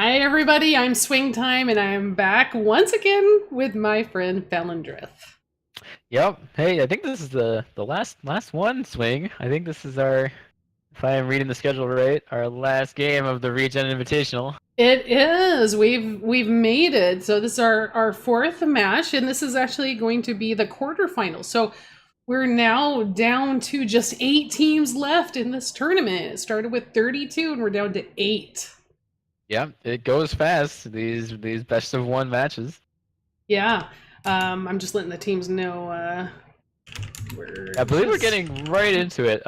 Hi everybody, I'm Swing Time and I'm back once again with my friend Falindrith. Yep. Hey, I think this is the last one swing. I think this is our, if I am reading the schedule right, our last game of the ReGen Invitational. It is. We've made it. So this is our fourth match, and this is actually going to be the quarterfinals. So we're now down to just 8 teams left in this tournament. It started with 32 and we're down to 8. Yep, it goes fast. These best of one matches. Yeah. I'm just letting the teams know I we're believe we're just getting right into it.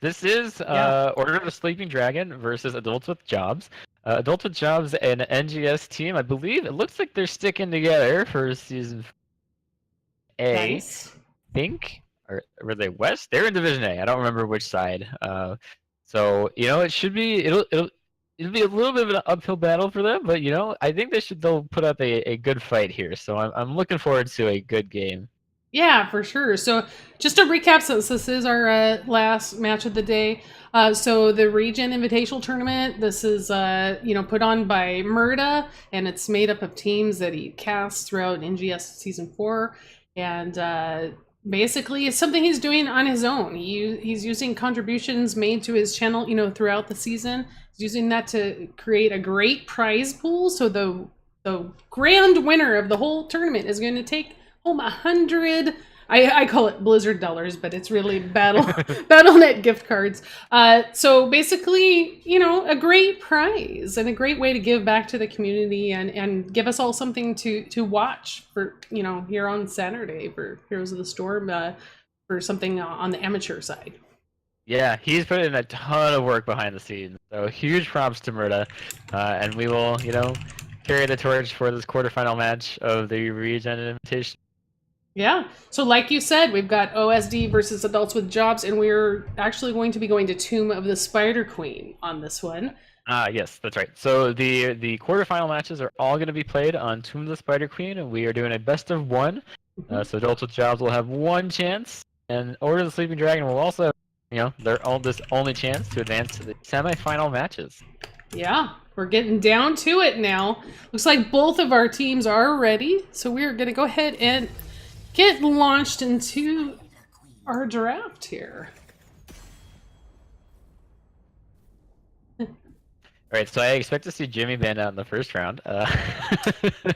This is yeah. Order of the Sleeping Dragon versus Adults with Jobs. Adults with Jobs and NGS team. I believe it looks like they're sticking together for season A. Nice. Think, or were they West? They're in Division A. I don't remember which side. So it should be it'll be a little bit of an uphill battle for them, but I think they'll put up a good fight here. So I'm looking forward to a good game. Yeah, for sure. So, just to recap, since this is our last match of the day, so the ReGen Invitational Tournament, this is put on by Murda, and it's made up of teams that he casts throughout NGS Season 4, and basically it's something he's doing on his own. He's using contributions made to his channel, throughout the season. He's using that to create a great prize pool. So the grand winner of the whole tournament is going to take home 100. I call it Blizzard dollars, but it's really BattleNet gift cards. So basically, a great prize and a great way to give back to the community and give us all something to watch for here on Saturday for Heroes of the Storm, for something on the amateur side. Yeah, he's put in a ton of work behind the scenes. So huge props to Murda, and we will carry the torch for this quarterfinal match of the ReGen Invitation. Yeah. So like you said, we've got OSD versus Adults with Jobs, and we're actually going to be going to Tomb of the Spider Queen on this one. Yes, that's right. So the quarterfinal matches are all going to be played on Tomb of the Spider Queen, and we are doing a best of one. So Adults with Jobs will have one chance, and Order of the Sleeping Dragon will also have, their only chance to advance to the semifinal matches. Yeah, we're getting down to it now. Looks like both of our teams are ready, so we're going to go ahead and get launched into our draft here. All right, so I expect to see Jimmy banned out in the first round.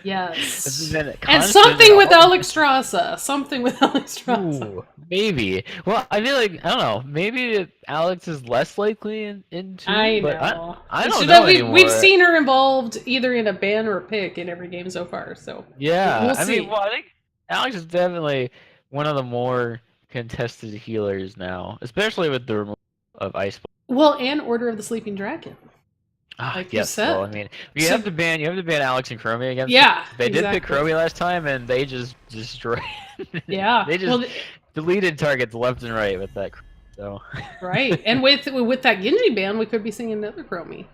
Yes. And something with Alexstrasza. Something with Alexstrasza. Ooh, maybe. Well, I feel like, I don't know, maybe Alex is less likely in two, I but know. I don't know anymore. We've seen her involved either in a ban or a pick in every game so far, so yeah, we'll see. I think Alex is definitely one of the more contested healers now, especially with the removal of Ice. Well, and Order of the Sleeping Dragon. Like you said. Well, I mean, you have to ban Alex and Chromie against. Yeah, they did pick Chromie last time, and they just destroyed. Yeah, they just deleted targets left and right with that. So right, and with that Genji ban, we could be seeing another Chromie.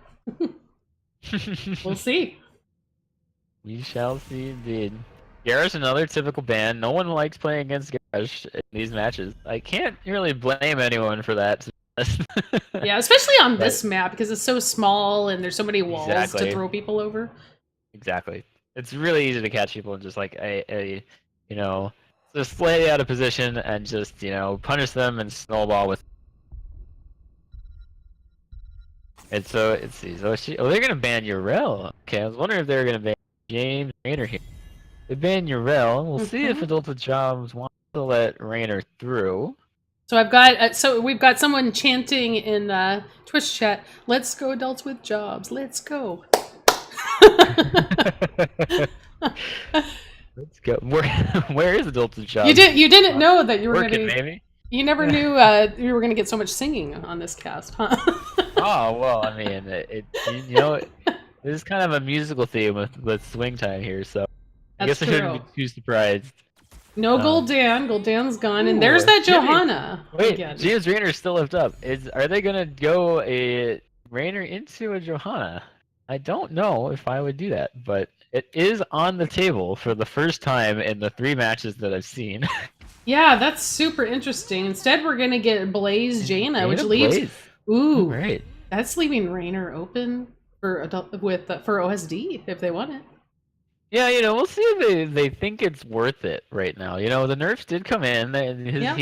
We'll see. We shall see, indeed. Garrosh, another typical ban. No one likes playing against Garrosh in these matches. I can't really blame anyone for that. Yeah, especially on this map because it's so small and there's so many walls to throw people over. Exactly. It's really easy to catch people and just like just lay out of position and just punish them and snowball with. And so let's see. So they're gonna ban Urel. Okay, I was wondering if they were gonna ban James Raynor here. They ban Urel. We'll see if Adults with Jobs want to let Raynor through. So we've got someone chanting in Twitch chat. Let's go, Adults with Jobs. Let's go. Let's go. Where is Adults with Jobs? You didn't know that you were gonna. Maybe. You never knew you were gonna get so much singing on this cast, huh? Oh well, I mean, this is kind of a musical theme with Swing Time here, so I guess I shouldn't be too surprised. No Gul'dan. Gul'dan's gone, and there's that Johanna. Wait, James Raynor still left up. Are they gonna go a Raynor into a Johanna? I don't know if I would do that, but it is on the table for the first time in the 3 matches that I've seen. Yeah, that's super interesting. Instead, we're gonna get Blaze Jaina, which leaves. Ooh, right. That's leaving Raynor open for for OSD if they want it. Yeah, we'll see if they think it's worth it right now. The nerfs did come in, and Yeah.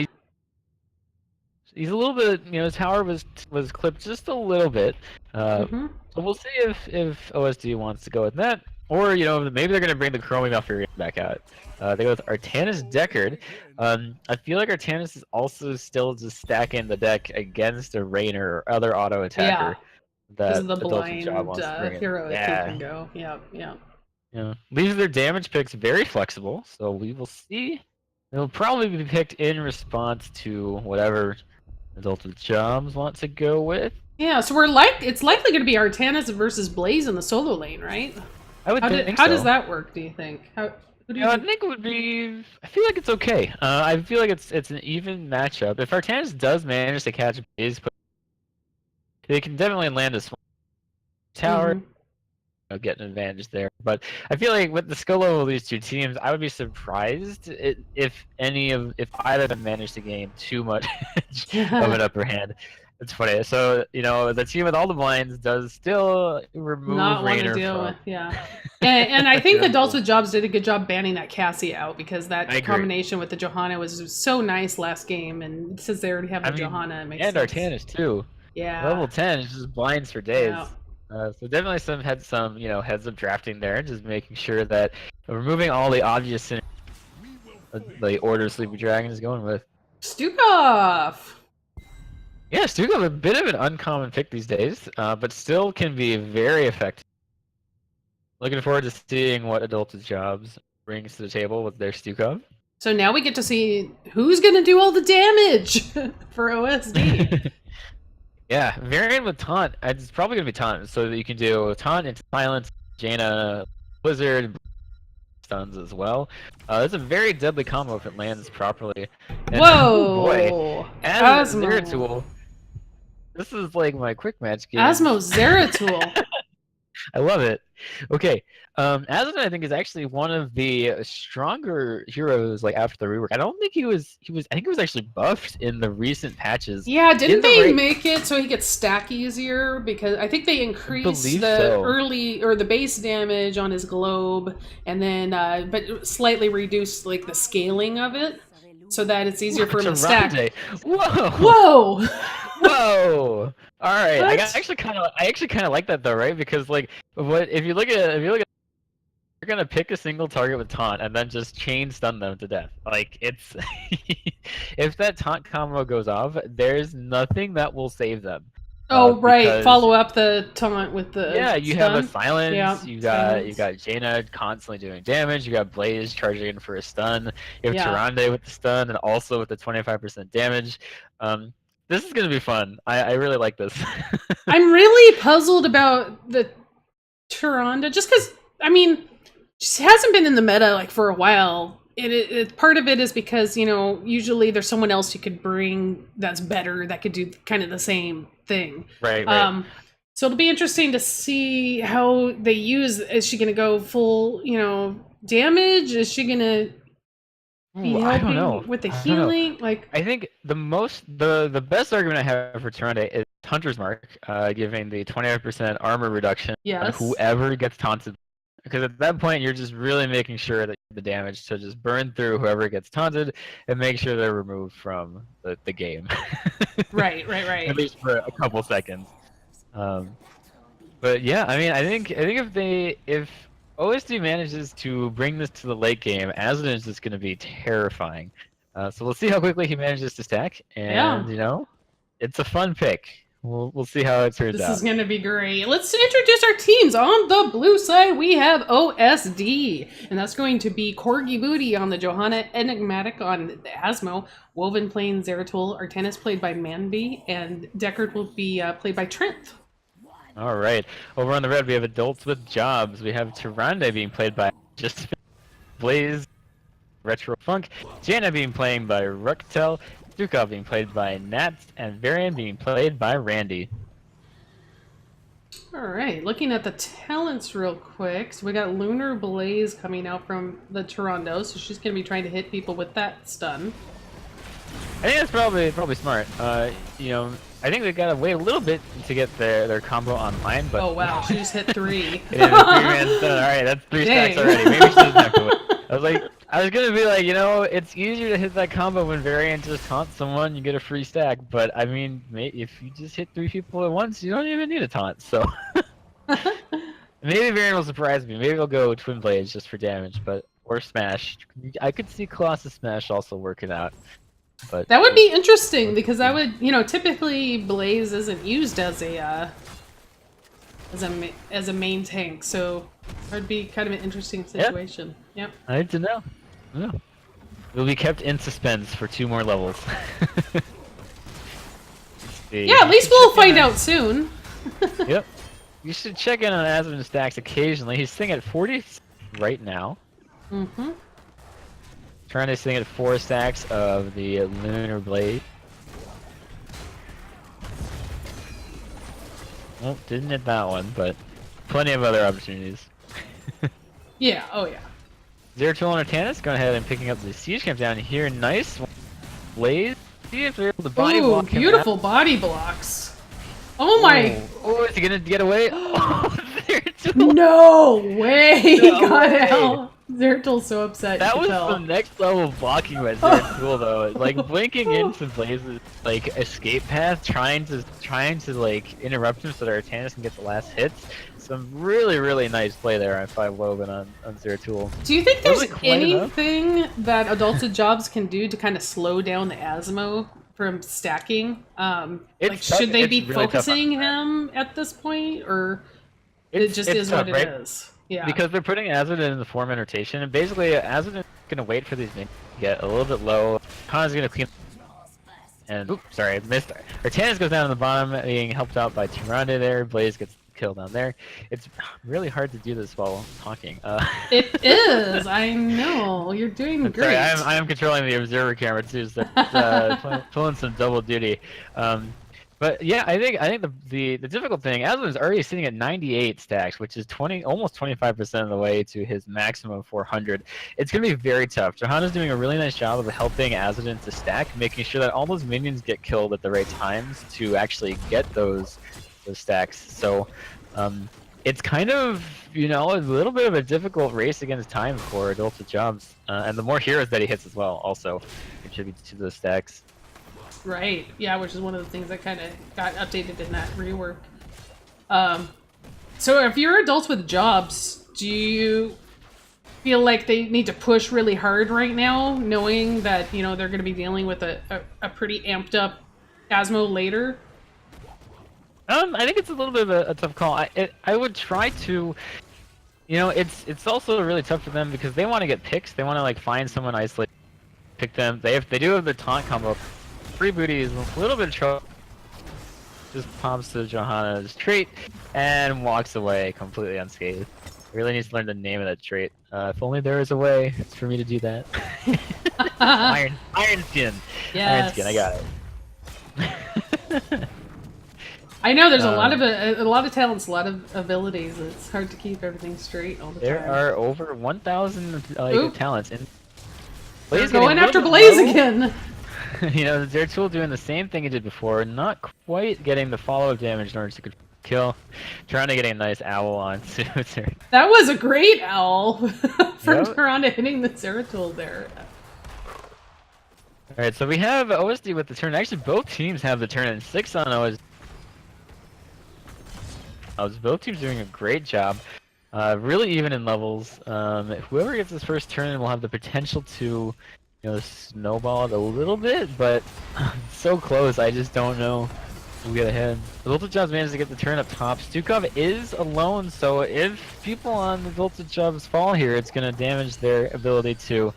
he's a little bit, his tower was clipped just a little bit. Mm-hmm. So we'll see if OSD wants to go with that, or maybe they're gonna bring the Chromie Malfurion back out. They go with Artanis Deckard. I feel like Artanis is also still just stacking the deck against a Rainer or other auto Yeah, attacker because that of the Adulting Job blind wants to bring in. heroic he Yeah. can go. Yeah, yeah. Yeah. Leaves their damage picks very flexible, so we will see. It'll probably be picked in response to whatever Adult Jobs want to go with. Yeah, so it's likely going to be Artanis versus Blaze in the solo lane, right? I would think How so. does that work? Do you think? Who do you I think? think it would be. I feel like it's okay. I feel like it's an even matchup. If Artanis does manage to catch Blaze, they can definitely land a tower. Mhm. Get an advantage there. But I feel like with the skill level of these two teams, I would be surprised if either of them managed to gain too much of an upper hand. It's funny. So the team with all the blinds does still remove Not want to Rainer deal from. with, yeah. And I think Yeah. Adults with Jobs did a good job banning that Cassie out because that I agree. combination with the Johanna was so nice last game, and since they already have the Johanna, it makes and sense. Artanis too. Yeah. Level 10 is just blinds for days. Yeah. So definitely some heads up drafting there, just making sure that removing all the obvious the Order Sleepy Dragon is going with. Stukov! Yeah, Stukov, a bit of an uncommon pick these days, but still can be very effective. Looking forward to seeing what Adult Jobs brings to the table with their Stukov. So now we get to see who's going to do all the damage for OSD. Yeah, variant with Taunt. It's probably going to be Taunt, so that you can do Taunt into Silence, Jaina, Blizzard, stuns as well. It's a very deadly combo if it lands properly. And, Whoa! Oh boy, as Zeratul, this is like my quick match game. Asmo Zeratul. I love it. Okay, Asmo I think is actually one of the stronger heroes. Like after the rework, I don't think he was. I think he was actually buffed in the recent patches. Yeah, didn't they make it so he gets stack easier? Because I think they increased the early or the base damage on his globe, and then but slightly reduced like the scaling of it, so that it's easier for him to stack. Whoa! Whoa! Whoa! All right, I actually kind of like that though, right? Because like, if you look at you're gonna pick a single target with taunt and then just chain stun them to death. Like it's if that taunt combo goes off, there's nothing that will save them. Oh right, follow up the taunt with the you stun. have a silence. Yeah, you got Jaina constantly doing damage. You got Blaze charging in for a stun. You have Tyrande with the stun and also with the 25% damage. This is gonna be fun. I really like this. I'm really puzzled about the Tyrande, just because I mean, she hasn't been in the meta like for a while. Part of it is because usually there's someone else you could bring that's better that could do kind of the same thing. Right. So it'll be interesting to see how they use. Is she going to go full damage? Is she going to be helping with the healing? Like I think the best argument I have for Tyrande is Hunter's Mark, giving the 25% armor reduction on whoever gets taunted. Because at that point, you're just really making sure that the damage to just burn through whoever gets taunted and make sure they're removed from the game. Right. At least for a couple seconds. But yeah, I mean, I think if OSD manages to bring this to the late game, Asden is just going to be terrifying. So we'll see how quickly he manages to stack, and it's a fun pick. We'll see how it turns out. This is going to be great. Let's introduce our teams. On the blue side, we have OSD, and that's going to be Corgi Booty on the Johanna, Enigmatic on the Asmo, Woven playing Zeratul, Artanis played by Manby, and Deckard will be played by Trent. All right. Over on the red, we have Adults with Jobs. We have Tyrande being played by Just Blaze, Retro Funk, Jaina being played by Rucktel, Stukov being played by Nats, and Varian being played by Randy. Alright, looking at the talents real quick. So we got Lunar Blaze coming out from the Tyrande, so she's going to be trying to hit people with that stun. I think that's probably smart. I I think they gotta wait a little bit to get their combo online, but... Oh wow, she just hit 3. It is a 3-man stun. Alright, that's 3 stacks already. Maybe she doesn't have to wait. I was gonna be like, you know, it's easier to hit that combo when Variant just taunts someone, you get a free stack, but I mean, if you just hit 3 people at once, you don't even need a taunt, so... Maybe Variant will surprise me. Maybe he'll go Twin Blades just for damage, or Smash. I could see Colossus Smash also working out. But that would be interesting because that would, you know, typically Blaze isn't used as a main tank, so that'd be kind of an interesting situation. Yep. I need to know. Yeah. It'll be kept in suspense for 2 more levels. Yeah, at least we'll find out soon. Yep. You should check in on Asmod's stacks occasionally. He's sitting at 40 right now. Mm-hmm. Trying to sing at 4 stacks of the Lunar Blade. Well, didn't hit that one, but plenty of other opportunities. Yeah, oh yeah. Zeratul and Artanis going ahead and picking up the siege camp down here. Nice Blaze. See if they're able to body block him. Beautiful body blocks. Oh my! Oh, is he gonna get away? Oh, Zeratul! No way! He got out. Zertul's so upset. That was the next level of blocking by Zeratul though. Like blinking into Blaze's like escape path, trying to like interrupt him so that Artanis can get the last hits. Some really nice play there on 5 Woven on Zeratul. Do you think there's anything that Adulted Jobs can do to kind of slow down the Asmo from stacking? Like, should they be really focusing him at this point, or it just is tough, what it is? Yeah. Because they're putting Azadin in the 4-man rotation, and basically Azadin's gonna wait for these minions to get a little bit low. Khan's gonna clean. And oops, sorry, I missed. Artanis goes down on the bottom, being helped out by Tyrande there. Blaze gets killed down there. It's really hard to do this while talking. It is. I know. You're doing great. Sorry, I'm controlling the observer camera too, so pulling some double duty. But yeah, I think the difficult thing, Aslan is already sitting at 98 stacks, which is almost 25% of the way to his maximum 400. It's gonna be very tough. Johanna's doing a really nice job of helping Aslan to stack, making sure that all those minions get killed at the right times to actually get those stacks. So it's kind of, you know, a little bit of a difficult race against time for Adulted Jobs, and the more heroes that he hits as well also contributes to those stacks. Right, yeah, which is one of the things that kind of got updated in that rework. So if you're adults with jobs, do you feel like they need to push really hard right now, knowing that, you know, they're going to be dealing with a pretty amped up Asmo later? I think it's a little bit of a tough call. I would try to, you know, it's also really tough for them because they want to get picks. They want to like find someone isolated, pick them. They do have the taunt combo. Free booty is a little bit of trouble. Just pops to Johanna's trait and walks away completely unscathed. Really needs to learn the name of that trait. If only there was a way for me to do that. Iron skin. Yes. Iron skin. I got it. I know there's a lot of talents, a lot of abilities. It's hard to keep everything straight all the time. There are over 1,000 talents. And Blaze going after Blaze again. You know, Zeratul doing the same thing he did before, not quite getting the follow-up damage in order to kill. Trying to get a nice owl on Zeratul. That was a great owl from Tyrande hitting the Zeratul there. Alright, so we have OSD with the turn. Actually, both teams have the turn, and 6 on OSD. Both teams doing a great job. Really even in levels. Whoever gets this first turn will have the potential to, you know, snowball it a little bit, but so close, I just don't know who'll get ahead. The Adulted Jobs managed to get the turn up top. Stukov is alone, so if people on the Adulted Jobs fall here, it's going to damage their ability to, you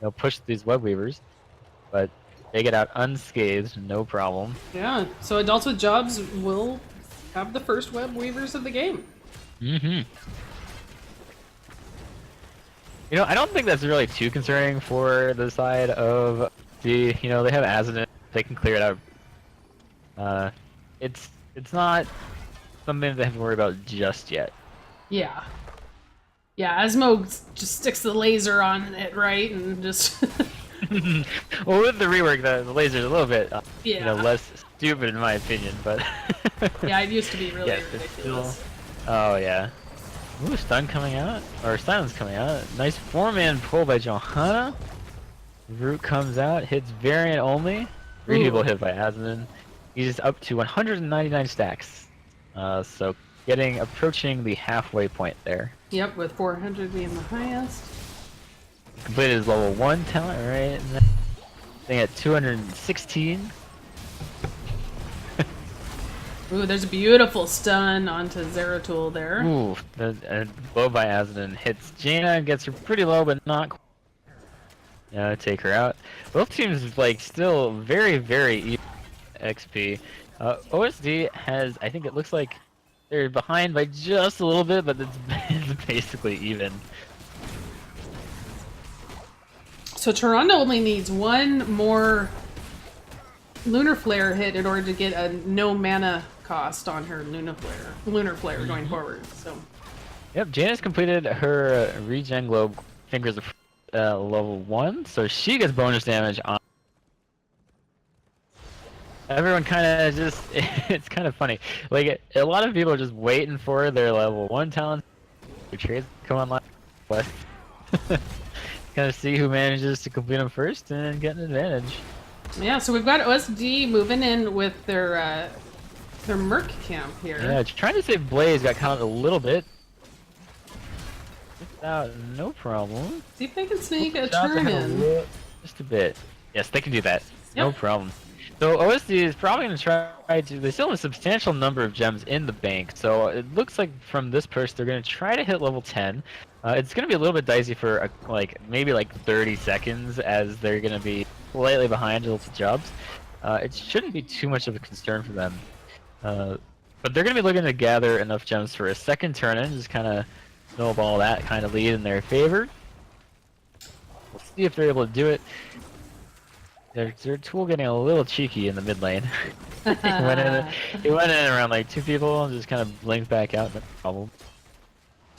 know, push these web weavers. But they get out unscathed, no problem. Yeah, so Adults with Jobs will have the first web weavers of the game. Mm-hmm. You know, I don't think that's really too concerning for the side of the, you know, they have Azadin, they can clear it out. It's not something they have to worry about just yet. Yeah. Yeah, Asmo just sticks the laser on it, right, and just... Well, with the rework, the laser's a little bit, you know, less stupid in my opinion, but Yeah, it used to be really yes, it's ridiculous. still. Oh yeah. Ooh, stun coming out, or silence coming out. Nice 4-man pull by Johanna. Root comes out, hits variant only. 3 people Ooh. hit by Asmon. He's up to 199 stacks. So approaching the halfway point there. Yep, with 400 being the highest. Completed his level 1 talent, right? And then thing at 216. Ooh, there's a beautiful stun onto Zeratul there. Ooh, the blow by Asmon hits Jaina, gets her pretty low, but not quite. Yeah, take her out. Both teams like still very, very even XP. OSD has, I think it looks like they're behind by just a little bit, but it's basically even. So Toronto only needs one more Lunar Flare hit in order to get a no mana cost on her Lunar Flare going forward. So. Yep, Jaina's completed her regen globe fingers of level 1, so she gets bonus damage on. Everyone kind of just, it's kind of funny. Like, a lot of people are just waiting for their level 1 talents. Their trades come online. Kind of see who manages to complete them first and get an advantage. Yeah, so we've got OSD moving in with their Merc camp here. Yeah, trying to save Blaze got caught a little bit. No problem. See if they can sneak a Shots turn ahead in. just a bit. Yes, they can do that. Yep. No problem. So OSD is probably going to try to. They still have a substantial number of gems in the bank, so it looks like from this push they're going to try to hit level 10. It's going to be a little bit dicey for maybe 30 seconds, as they're going to be slightly behind Ultimate Jobs. It shouldn't be too much of a concern for them, but they're going to be looking to gather enough gems for a second turn in, just kind of snowball that kind of lead in their favor. We'll see if they're able to do it. Their tool getting a little cheeky in the mid lane. he went in around 2 people and just kind of blinked back out. No problem.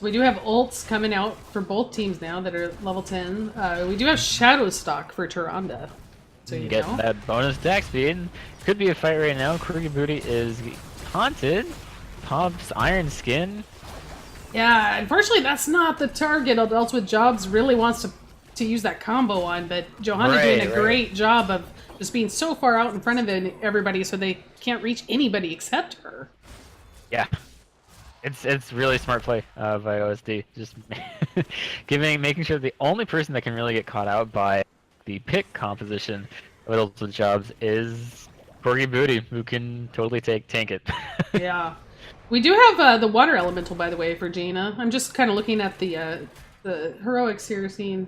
We do have ults coming out for both teams now that are level 10. We do have Shadow Stock for Tyrande. So you get know. that bonus deck speed. Could be a fight right now. Corgi Booty is haunted. Pops Iron Skin. Yeah, unfortunately that's not the target Adults with Jobs really wants to use that combo on, but Johanna doing a great job of just being so far out in front of everybody so they can't reach anybody except her. Yeah. It's really smart play by OSD. Just making sure the only person that can really get caught out by the pick composition of Adults with Jobs is Corgi Booty, who can totally tank it. Yeah. We do have the Water Elemental, by the way, for Jaina. I'm just kind of looking at the heroics here, seeing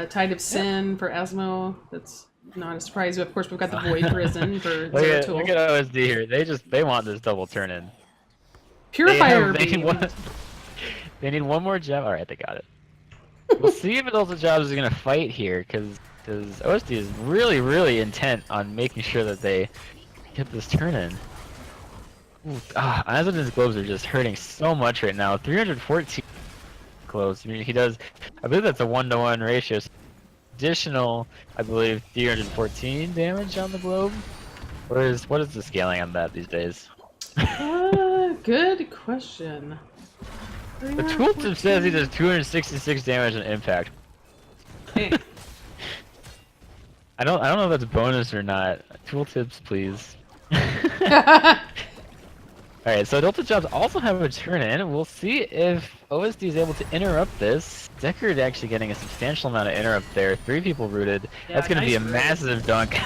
Tide of Sin for Asmo. That's not a surprise. Of course, we've got the Void Prison for Zeratul. Look at OSD here. They want this double turn in. Purifier they need one more gem. Alright, they got it. We'll see if Adults with Jobs is going to fight here, because OSD is really, really intent on making sure that they get this turn in. Asmod's globes are just hurting so much right now. 314 close. I mean, he does. I believe that's a 1-to-1 ratio. So additional, I believe, 314 damage on the globe. What is the scaling on that these days? Good question. The tooltip says he does 266 damage on impact. Hey. I don't know if that's bonus or not. Tooltips, please. Alright, so Adults with Jobs also have a turn in. We'll see if OSD is able to interrupt this. Deckard actually getting a substantial amount of interrupt there. 3 people rooted. Yeah, that's going to nice be a massive dunk.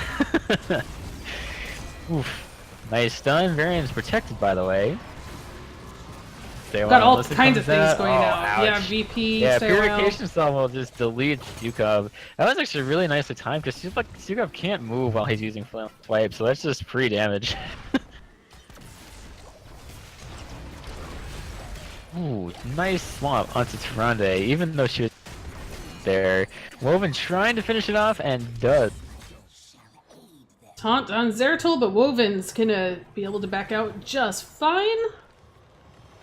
Oof. Nice stun. Variant's protected, by the way. Got all kinds of things going out. Ouch. Yeah, VP, yeah, Stairwell. Purification Cell will just delete Sukov. That was actually really nicely timed, because Sukov can't move while he's using Flame Swipe, so that's just free damage. Ooh, nice swamp onto Tyrande, even though she was there. Woven trying to finish it off, and does. Taunt on Zeratul, but Woven's gonna be able to back out just fine.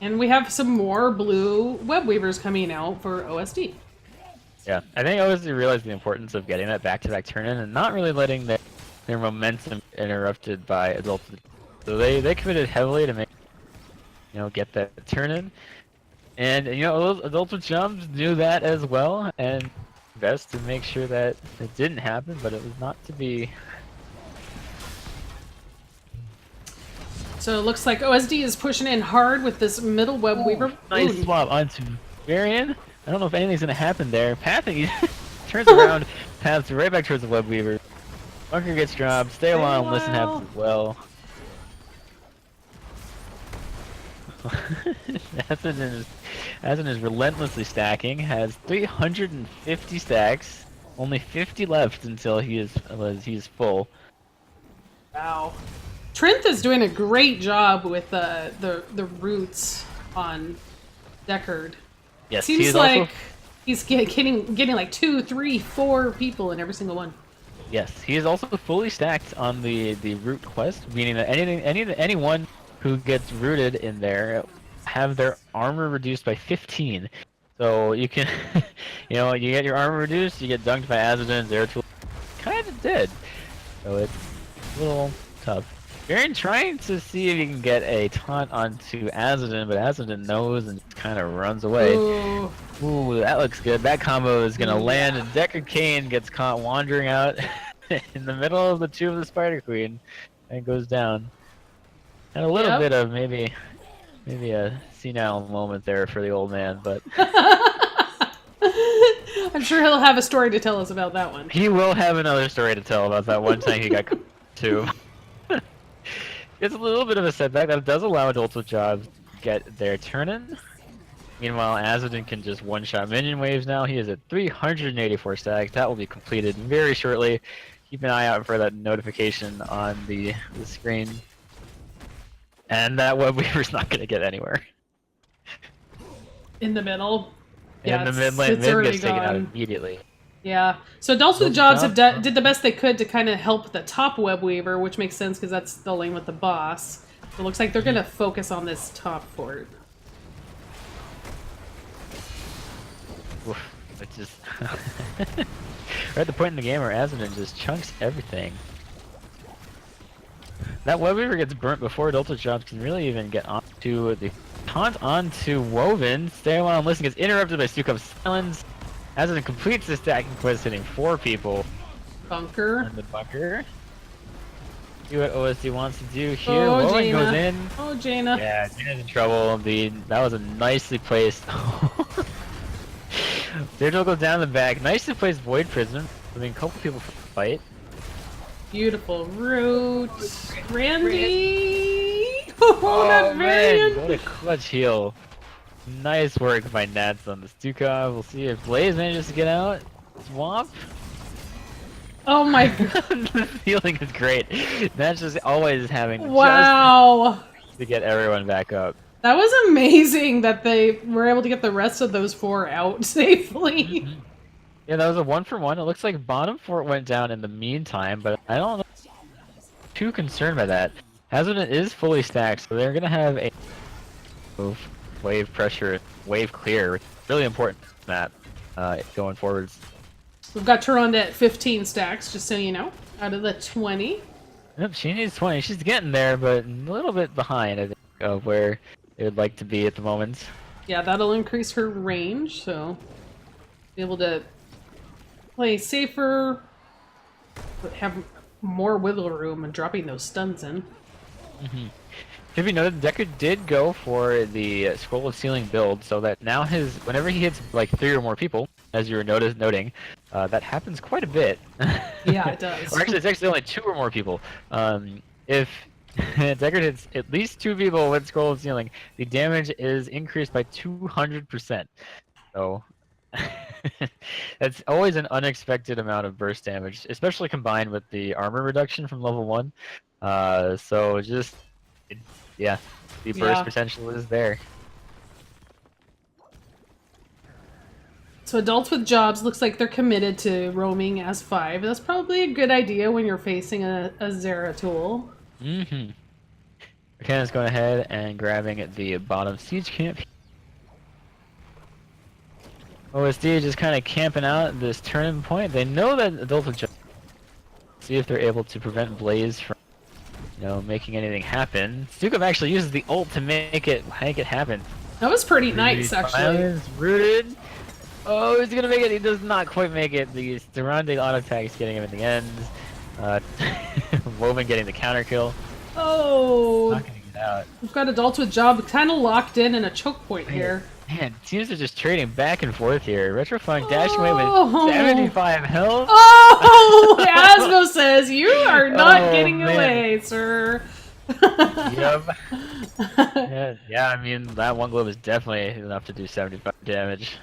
And we have some more blue web weavers coming out for OSD. Yeah, I think OSD realized the importance of getting that back-to-back turn-in and not really letting the their momentum interrupted by adults. So they committed heavily to make, get that turn in. And adults with jumps knew that as well, and best to make sure that it didn't happen, but it was not to be. So it looks like OSD is pushing in hard with this middle web weaver. Nice swap onto Varian. I don't know if anything's gonna happen there. Pathing turns around, paths right back towards the web weaver. Bunker gets dropped. Stay a while and listen happens as well. Asden is relentlessly stacking. Has 350 stacks. Only 50 left until he's full. Wow. Trent is doing a great job with the roots on Deckard. Yes, Seems he's like also... he's getting like 2, 3, 4 people in every single one. Yes, he is also fully stacked on the root quest, meaning that anyone who gets rooted in there have their armor reduced by 15. So you can, you get your armor reduced, you get dunked by Azadin, Zeratul, kind of dead. So it's a little tough. Varian trying to see if he can get a taunt onto Azadin, but Azadin knows and just kind of runs away. Ooh, that looks good. That combo is gonna land, and Deckard Cain gets caught wandering out in the middle of the two of the Spider Queen, and goes down. And a little bit of maybe a senile moment there for the old man, but I'm sure he'll have a story to tell us about that one. he will have another story to tell about that one time he got too. It's a little bit of a setback. That does allow adults with jobs to get their turn in. Meanwhile, Azadin can just one-shot minion waves now. He is at 384 stacks. That will be completed very shortly. Keep an eye out for that notification on the screen. And that web weaver's not going to get anywhere. In the middle. In the mid lane, mid gets taken out immediately. Yeah. So adults with jobs did the best they could to kind of help the top web weaver, which makes sense because that's the lane with the boss. It looks like they're going to focus on this top fort. It's just we're at the point in the game where Azadin just chunks everything. That web weaver gets burnt before adults jobs can really even get onto the taunt onto Woven. Stay a while and listen gets interrupted by Stukov Silence. Azadin completes the stacking quest, hitting 4 people. Bunker. In the bunker. See what OSD wants to do here. Oh, Woven Jaina. goes in. Oh, Jaina. Yeah, Jaina's in trouble. That was a nicely placed. Zeratul goes down the back. Nicely placed Void Prism. I mean, a couple people fight. Beautiful root. Randy! Oh, that Varian! What a clutch heal. Nice work by Nats on the Stukov. We'll see if Blaze manages to get out. Swamp. Oh my god. The healing is great. Nats just always having just to get everyone back up. That was amazing that they were able to get the rest of those 4 out safely. Yeah, that was a 1-for-1. It looks like bottom fort went down in the meantime, but I don't know. Too concerned by that. Azadin is fully stacked, so they're gonna have a wave pressure, wave clear. Really important map going forwards. We've got Turon at 15 stacks, just so you know, out of the 20. Yep, she needs 20. She's getting there, but a little bit behind, I think, of where they would like to be at the moment. Yeah, that'll increase her range, so be able to play safer, but have more wiggle room and dropping those stuns in. Should be noted, Deckard did go for the Scroll of Sealing build, so that now whenever he hits like 3 or more people, as you were noting, that happens quite a bit. Yeah, it does. Or actually, it's actually only 2 or more people. If Deckard hits at least 2 people with Scroll of Sealing, the damage is increased by 200%. So that's always an unexpected amount of burst damage, especially combined with the armor reduction from level 1. So just, the burst potential is there. So adults with jobs looks like they're committed to roaming as 5. That's probably a good idea when you're facing a Zeratul. Arcana's going ahead and grabbing the bottom siege camp. OSD just kind of camping out at this turning point. They know that adults with jobs see if they're able to prevent Blaze from, making anything happen. Stukov actually uses the ult to make it happen. That was pretty nice, actually. Is rooted. Oh, he's gonna make it. He does not quite make it. The surrounding auto tag is getting him in the end. Woven getting the counter kill. Oh, Not gonna get out. we've got adults with job kind of locked in a choke point here. Man, teams are just trading back and forth here. Retrofunk dashing away with Oh. 75 health. Oh, Asmo says you are not Oh, getting man. away, sir. Yep. Yeah, I mean, that one glove is definitely enough to do 75 damage.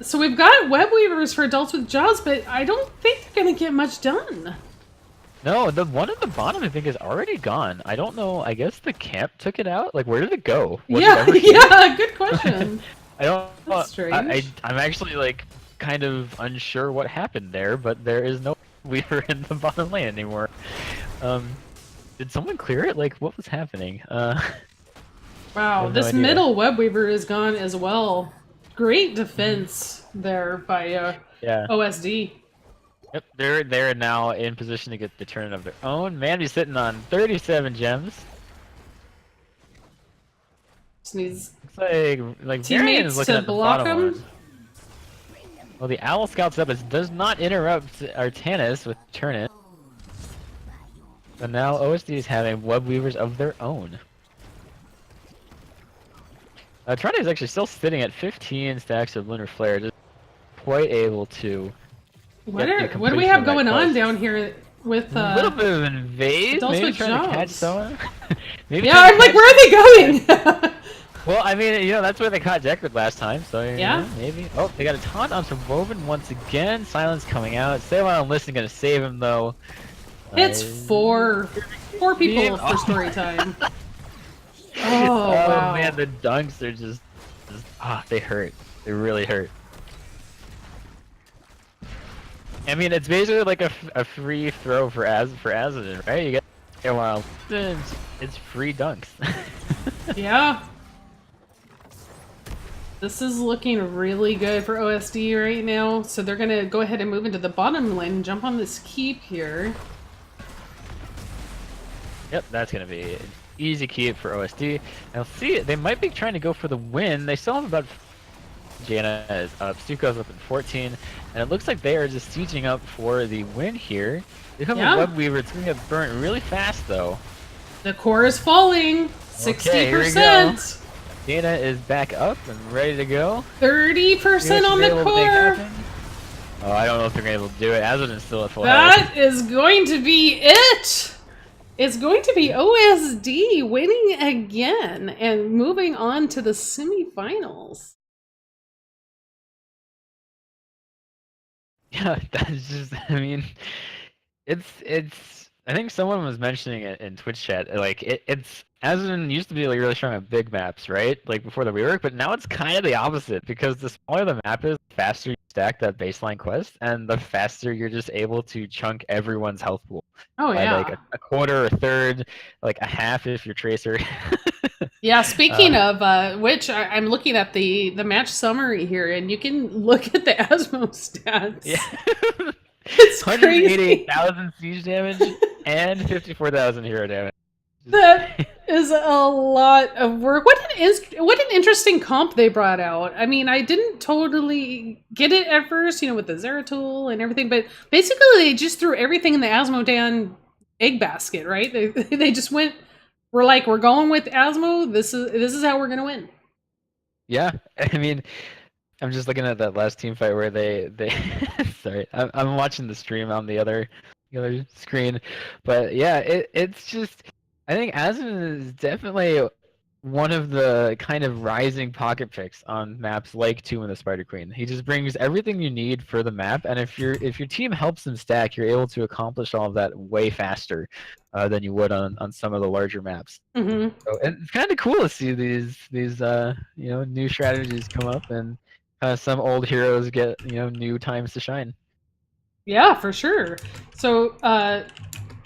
So we've got web weavers for adults with jobs, but I don't think they're gonna get much done. No, the one at the bottom I think is already gone. I don't know. I guess the camp took it out. Like, where did it go? Was it Yeah, ever here? yeah, good question. I don't. That's strange. I'm actually like kind of unsure what happened there, but there is no weaver in the bottom lane anymore. Did someone clear it? Like, what was happening? Wow, no this idea. middle web weaver is gone as well. Great defense there by Yeah. OSD. Yep, they're now in position to get the turn of their own. Mandy's sitting on 37 gems. Just needs Looks like Varian teammates is looking to at the block bottom him. one. Well, the Owl scouts up. It does not interrupt Artanis with turn it. But now OSD is having web weavers of their own. Trine is actually still sitting at 15 stacks of Lunar Flare, just quite able to. What get the do we completion have of that going on quest. down here with A little bit of invade, adults maybe with trying to catch jobs? someone. Maybe Yeah, trying to I'm like, catch- where are they going? Well, I mean, that's where they caught Deckard last time, so Yeah. maybe. Oh, they got a taunt onto Woven once again. Silence coming out. Save on Listen gonna save him though. It's four people Oh. for story time. Oh, wow. Man, the dunks are just they hurt. They really hurt. I mean, it's basically like a free throw for Azadin, right? You get it's free dunks. Yeah. This is looking really good for OSD right now. So they're going to go ahead and move into the bottom lane and jump on this keep here. Yep, that's gonna be an easy keep for OSD. Now see, they might be trying to go for the win. They still have about. Jaina is up, Stuko's up at 14, and it looks like they are just sieging up for the win here. They have Yeah. a web weaver. It's gonna get burnt really fast though. The core is falling. 60%. Okay, here we go. Jaina is back up and ready to go. 30% on the core. Oh, I don't know if they're gonna be able to do it. Azadin's still at full That health. is going to be it. It's going to be OSD winning again and moving on to the semifinals. Yeah, that's just. I mean, it's. I think someone was mentioning it in Twitch chat. Like it's Azadin used to be like really strong at big maps, right? Like before the rework, but now it's kind of the opposite because the smaller the map is, the faster you stack that baseline quest, and the faster you're just able to chunk everyone's health pool. Oh, By yeah. like a quarter, a third, like a half if you're Tracer. Yeah, speaking of which, I'm looking at the match summary here, and you can look at the Asmo stats. Yeah. It's crazy. 188,000 siege damage and 54,000 hero damage. That is a lot of work. What an interesting comp they brought out. I mean, I didn't totally get it at first, with the Zeratul and everything, but basically they just threw everything in the Asmodan egg basket, right? They just went. We're going with Asmo. This is how we're gonna win. Yeah, I mean, I'm just looking at that last team fight where they sorry, I'm watching the stream on the other screen, but yeah, it's just I think Asmon is definitely one of the kind of rising pocket picks on maps like Tomb of the Spider Queen. He just brings everything you need for the map, and if your team helps him stack, you're able to accomplish all of that way faster than you would on some of the larger maps. Mm-hmm. So it's kind of cool to see these new strategies come up, and some old heroes get new times to shine. Yeah, for sure. So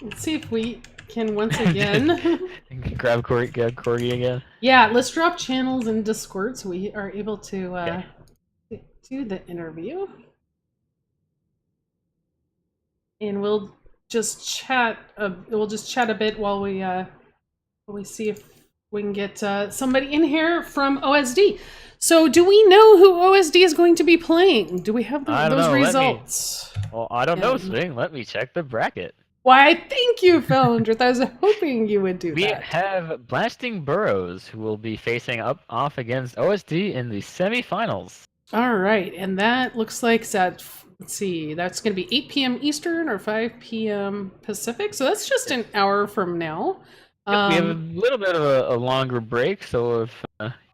let's see if we can once again grab Corgi again. Yeah, let's drop channels in Discord so we are able to do the interview. And we'll just chat. We'll just chat a bit while we see if we can get somebody in here from OSD. So, do we know who OSD is going to be playing? Do we have I don't those know. results? Well, I don't know, Swing. Let me check the bracket. Why, thank you, Falindrith. I was hoping you would do We that. have Blasting Burrows, who will be facing off against OSD in the semifinals. All right, and that looks like that. Let's see, that's going to be 8 p.m. Eastern or 5 p.m. Pacific. So that's just an hour from now. We have a little bit of a longer break, so if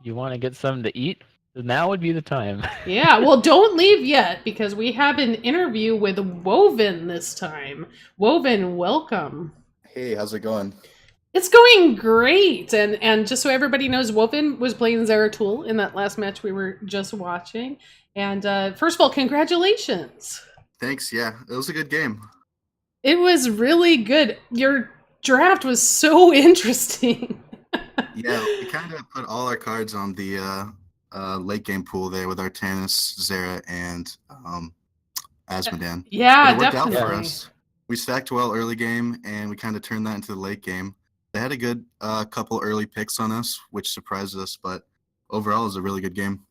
you want to get something to eat, now would be the time. Yeah, well, don't leave yet because we have an interview with Woven this time. Woven, welcome. Hey, how's it going? It's going great, and just so everybody knows, Woven was playing Zeratul in that last match we were just watching. And first of all, congratulations. Thanks. Yeah, it was a good game. It was really good. Your draft was so interesting. Yeah, we kind of put all our cards on the late game pool there with Artanis, Zera, and Asmodan. Yeah, but it worked definitely. out for us. We stacked well early game, and we kind of turned that into the late game. They had a good couple early picks on us, which surprised us, but overall, it was a really good game.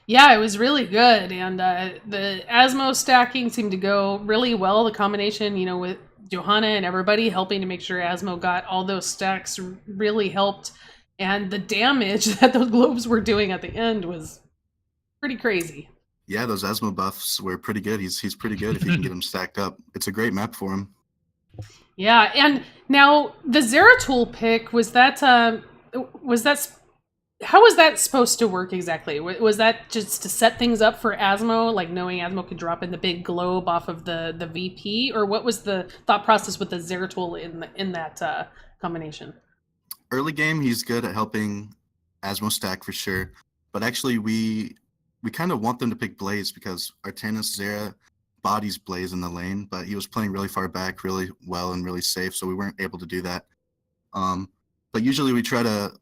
Yeah, it was really good, and the Asmo stacking seemed to go really well. The combination, with Johanna and everybody helping to make sure Asmo got all those stacks really helped, and the damage that those globes were doing at the end was pretty crazy. Yeah, those Asmo buffs were pretty good. He's pretty good if you can get him stacked up. It's a great map for him. Yeah, and now the Zeratul pick how was that supposed to work exactly? Was that just to set things up for Asmo, like knowing Asmo could drop in the big globe off of the VP, or what was the thought process with the Zeratul in that combination? Early game, he's good at helping Asmo stack for sure, but actually we kind of want them to pick Blaze because Artanis Zera bodies Blaze in the lane, but he was playing really far back, really well and really safe, so we weren't able to do that. But usually we try to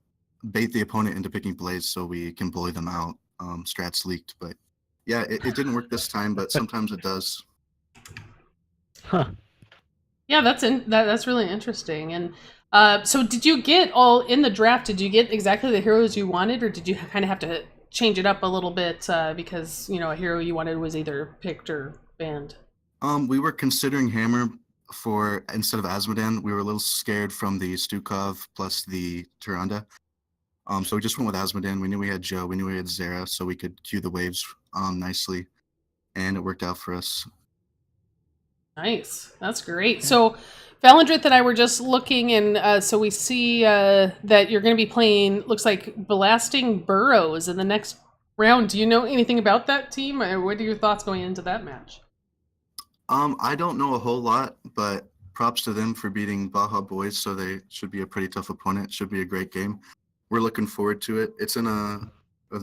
bait the opponent into picking Blaze so we can bully them out. Strats leaked, but yeah, it didn't work this time, but sometimes it does. Huh. Yeah, that's really interesting. And so did you get all in the draft, did you get exactly the heroes you wanted, or did you kind of have to change it up a little bit because, a hero you wanted was either picked or banned? We were considering Hammer instead of Asmodan. We were a little scared from the Stukov plus the Tyrande. So we just went with Asmodan. We knew we had Joe, we knew we had Zera, so we could cue the waves nicely, and it worked out for us. Nice. That's great. So Falindrith and I were just looking, and so we see that you're going to be playing, looks like Blasting Burrows in the next round. Do you know anything about that team? What are your thoughts going into that match? I don't know a whole lot, but props to them for beating Baja Boys, so they should be a pretty tough opponent. Should be a great game. We're looking forward to it. It's in an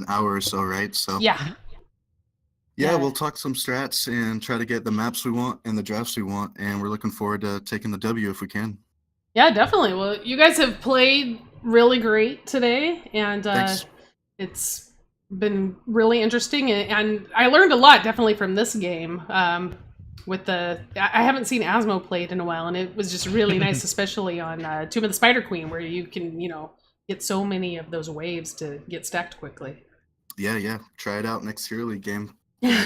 hour or so, right? So yeah, we'll talk some strats and try to get the maps we want and the drafts we want, and we're looking forward to taking the W if we can. Yeah, definitely. Well, you guys have played really great today, and it's been really interesting, and I learned a lot definitely from this game. I haven't seen Asmo played in a while, and it was just really nice, especially on Tomb of the Spider Queen, where you can, get so many of those waves to get stacked quickly. Yeah. Try it out next Hero League game. Yeah,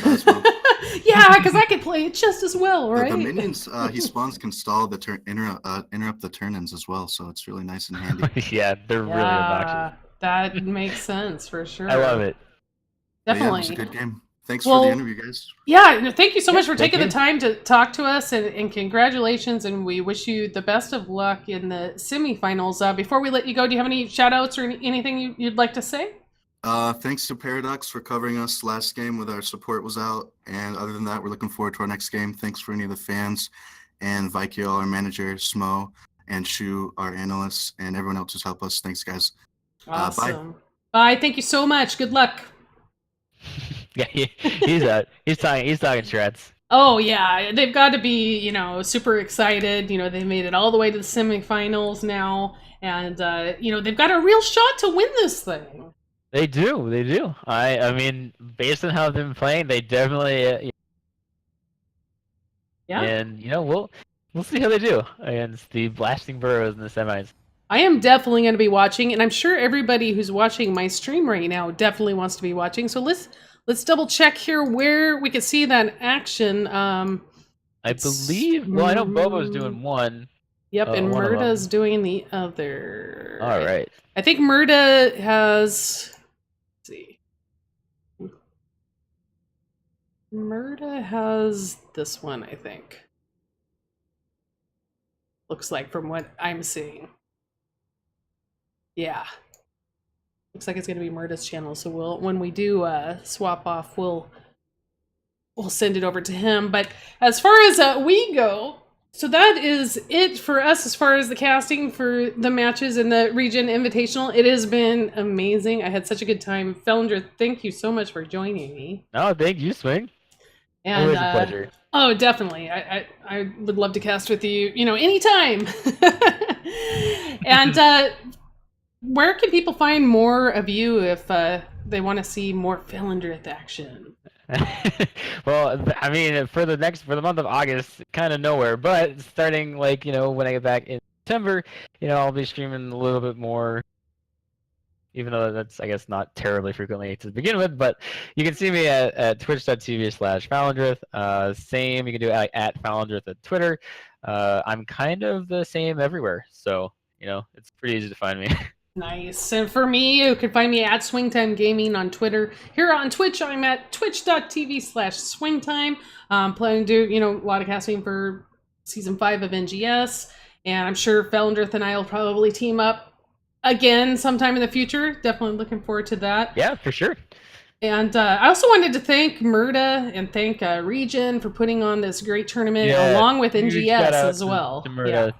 because I could play it just as well, right? The minions he spawns can stall the interrupt the turn-ins as well, so it's really nice and handy. Yeah, they're really obnoxious. That makes sense for sure. I love it. Definitely. Yeah, it was a good game. Thanks for the interview, guys. Yeah, thank you so much for taking the time to talk to us, and congratulations, and we wish you the best of luck in the semifinals. Before we let you go, do you have any shout-outs or anything you'd like to say? Thanks to Paradox for covering us last game with our support was out, and other than that, we're looking forward to our next game. Thanks for any of the fans, and Vikio, our manager, Smo, and Shu, our analysts, and everyone else who's helped us. Thanks, guys. Awesome. Bye. Thank you so much. Good luck. Yeah, he's talking shreds. Oh yeah, they've got to be, super excited. They made it all the way to the semifinals now, and they've got a real shot to win this thing. They do. I mean, based on how they've been playing, they definitely. Yeah. And we'll see how they do against the Blasting Burrows in the semis. I am definitely going to be watching, and I'm sure everybody who's watching my stream right now definitely wants to be watching. So let's double check here where we can see that action. I believe. Well, I know Bobo's doing one. Yep, and one of Murda's them. doing the other. All right. I think Murda has. Let's see. Murda has this one, I think. Looks like from what I'm seeing. Yeah. Looks like it's going to be Murda's channel. So when we do swap off, we'll send it over to him. But as far as we go, so that is it for us as far as the casting for the matches in the ReGen Invitational. It has been amazing. I had such a good time. Falindrith, thank you so much for joining me. No, thank you, Swing. And, always a pleasure. Oh, definitely. I would love to cast with you, anytime. And where can people find more of you if they want to see more Falindrith action? Well, I mean, for the month of August, kind of nowhere. But starting when I get back in September, I'll be streaming a little bit more. Even though that's, I guess, not terribly frequently to begin with, but you can see me at twitch.tv/Falindrith. Same, you can do it at Falindrith at Twitter. I'm kind of the same everywhere, so it's pretty easy to find me. Nice. And for me, you can find me at Swingtime Gaming on Twitter. Here on Twitch, I'm at twitch.tv/Swingtime. Planning to do, a lot of casting for Season 5 of NGS. And I'm sure Falindrith and I will probably team up again sometime in the future. Definitely looking forward to that. Yeah, for sure. And I also wanted to thank Murda and thank ReGen for putting on this great tournament along with NGS as well. To Murda.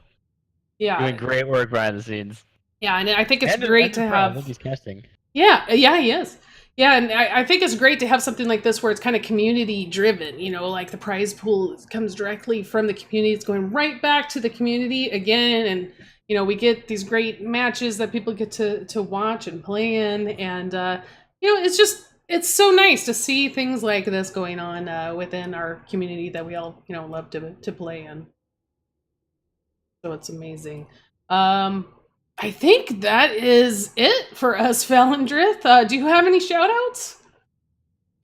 Yeah. Doing great work behind the scenes. Yeah, and I think it's great to have. I think he's casting. Yeah, he is. Yeah, and I think it's great to have something like this where it's kind of community driven, like the prize pool comes directly from the community. It's going right back to the community again. And, we get these great matches that people get to watch and play in. And, it's so nice to see things like this going on within our community that we all, love to play in. So it's amazing. I think that is it for us, Falindrith. Do you have any shout-outs?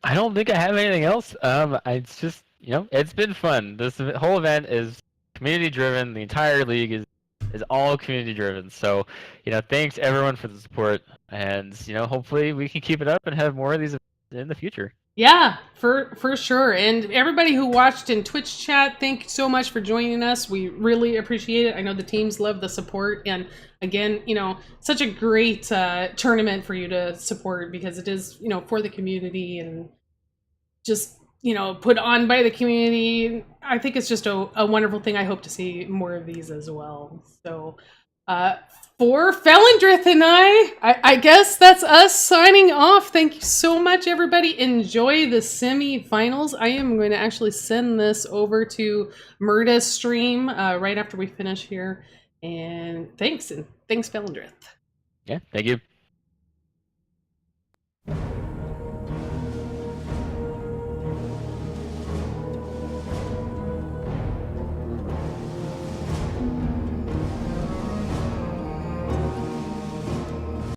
I don't think I have anything else. It's just, it's been fun. This whole event is community-driven. The entire league is all community-driven. So, thanks everyone for the support. And, hopefully we can keep it up and have more of these in the future. Yeah, for sure. And everybody who watched in Twitch chat, thank you so much for joining us. We really appreciate it. I know the teams love the support. And again, such a great tournament for you to support because it is, for the community and just, put on by the community. I think it's just a wonderful thing. I hope to see more of these as well. So, for Falindrith and I guess that's us signing off. Thank you so much, everybody. Enjoy the semi-finals. I am going to actually send this over to Murda's stream right after we finish here. And thanks Falindrith. Yeah, thank you.